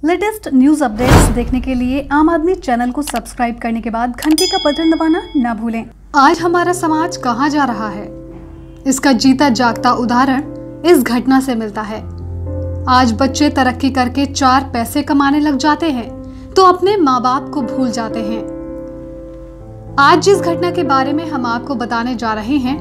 Latest news updates देखने के लिए आम आदमी चैनल को सब्सक्राइब करने के बाद घंटी का बटन दबाना ना भूलें। आज हमारा समाज कहां जा रहा है, इसका जीता जागता उदाहरण इस घटना से मिलता है। आज बच्चे तरक्की करके 4 पैसे कमाने लग जाते हैं तो अपने माँ बाप को भूल जाते हैं। आज जिस घटना के बारे में हम आपको बताने जा रहे हैं,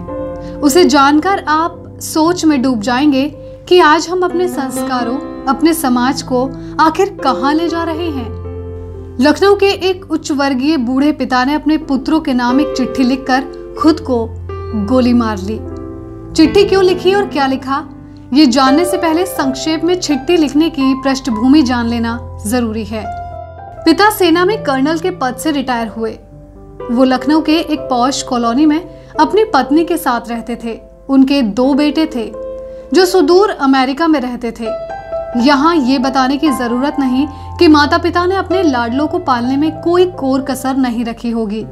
उसे जानकर आप सोच में डूब जाएंगे कि आज हम अपने संस्कारों, अपने समाज को आखिर कहां ले जा रहे हैं। लखनऊ के एक उच्च वर्गीय बूढ़े पिता ने अपने पुत्रों के नाम एक चिट्ठी लिखकर खुद को गोली मार ली। चिट्ठी क्यों लिखी और क्या लिखा, ये जानने से पहले संक्षेप में चिट्ठी लिखने की पृष्ठभूमि जान लेना जरूरी है। पिता सेना में कर्नल के पद से रिटायर हुए। वो लखनऊ के एक पॉश कॉलोनी में अपनी पत्नी के साथ रहते थे। उनके 2 बेटे थे जो सुदूर अमेरिका में रहते थे। यहाँ ये बताने की जरूरत नहीं कि माता पिता ने अपने लाडलों को पालने में कोई कोर कसर नहीं रखी होगी।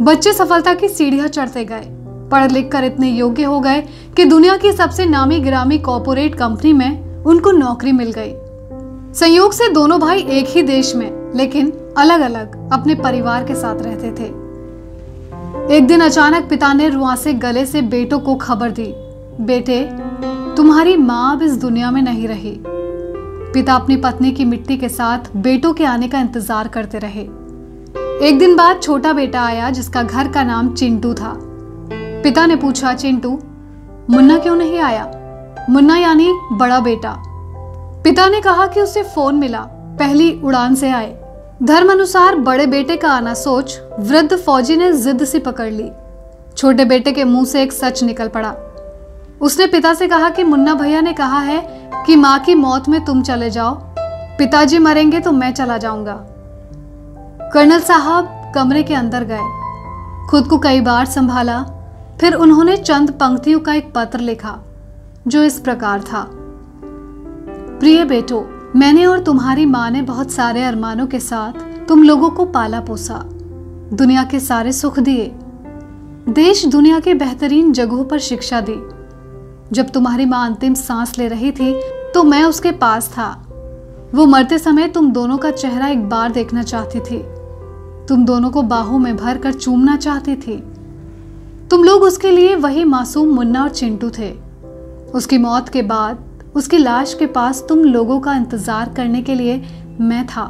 बच्चे सफलता की सीढ़ियां चढ़ते गए, पढ़ लिख कर इतने योग्य हो गए कि दुनिया की सबसे नामी गिरामी कॉर्पोरेट कंपनी में उनको नौकरी मिल गई। संयोग से दोनों भाई एक ही देश में लेकिन अलग अलग अपने परिवार के साथ रहते थे। एक दिन अचानक पिता ने रुआंसे गले से बेटों को खबर दी, बेटे तुम्हारी माँ अब इस दुनिया में नहीं रही। पिता अपनी पत्नी की मिट्टी के साथ बेटों के आने का इंतजार करते रहे। एक दिन बाद छोटा बेटा आया जिसका घर का नाम चिंटू था। पिता ने पूछा, चिंटू मुन्ना क्यों नहीं आया? मुन्ना यानी बड़ा बेटा। पिता ने कहा कि उसे फोन मिला, पहली उड़ान से आए। धर्म अनुसार बड़े बेटे का आना सोच वृद्ध फौजी ने जिद सी पकड़ ली। छोटे बेटे के मुंह से एक सच निकल पड़ा। उसने पिता से कहा कि मुन्ना भैया ने कहा है कि माँ की मौत में तुम चले जाओ, पिताजी मरेंगे तो मैं चला जाऊंगा। कर्नल साहब कमरे के अंदर गए, खुद को कई बार संभाला, फिर उन्होंने चंद पंक्तियों का एक पत्र लिखा जो इस प्रकार था। प्रिय बेटो, मैंने और तुम्हारी माँ ने बहुत सारे अरमानों के साथ तुम लोगों को पाला पोसा, दुनिया के सारे सुख दिए, देश दुनिया के बेहतरीन जगहों पर शिक्षा दी। जब तुम्हारी माँ अंतिम सांस ले रही थी तो मैं उसके पास था। वो मरते समय तुम दोनों का चेहरा एक बार देखना चाहती थी, तुम दोनों को बाहों में भर कर चूमना चाहती थी। तुम लोग उसके लिए वही मासूम मुन्ना और चिंटू थे। उसकी मौत के बाद उसकी लाश के पास तुम लोगों का इंतजार करने के लिए मैं था।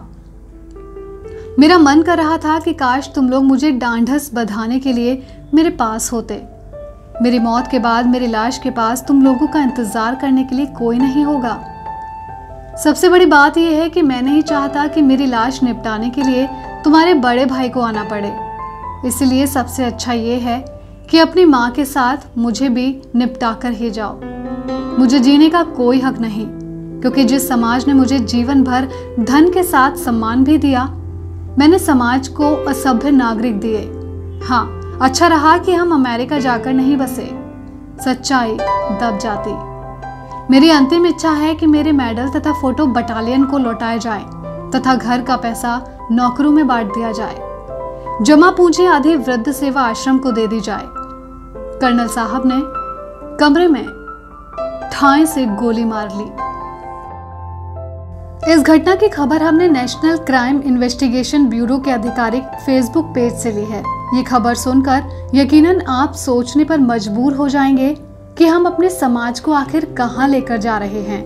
मेरा मन कर रहा था कि काश तुम लोग मुझे डांढस बंधाने के लिए मेरे पास होते। मेरी मौत के बाद मेरी लाश के पास तुम लोगों का इंतजार करने के लिए कोई नहीं होगा। सबसे बड़ी बात यह है कि मैं नहीं चाहता कि मेरी लाश निपटाने के लिए तुम्हारे बड़े भाई को आना पड़े। इसलिए सबसे अच्छा ये है कि अपनी माँ के साथ मुझे भी निपटा कर ही जाओ। मुझे जीने का कोई हक नहीं, क्योंकि जिस समाज ने मुझे जीवन भर धन के साथ सम्मान भी दिया, मैंने समाज को असभ्य नागरिक दिए। हाँ, अच्छा रहा कि हम अमेरिका जाकर नहीं बसे, सच्चाई दब जाती। मेरी अंतिम इच्छा है कि मेरे मेडल तथा फोटो बटालियन को लौटाए जाए तथा घर का पैसा नौकरों में बांट दिया जाए। जमा पूंजी आधी वृद्ध सेवा आश्रम को दे दी जाए। कर्नल साहब ने कमरे में ठाएं से गोली मार ली। इस घटना की खबर हमने नेशनल क्राइम इन्वेस्टिगेशन ब्यूरो के आधिकारिक फेसबुक पेज से ली है। ये खबर सुनकर यकीनन आप सोचने पर मजबूर हो जाएंगे कि हम अपने समाज को आखिर कहां लेकर जा रहे हैं।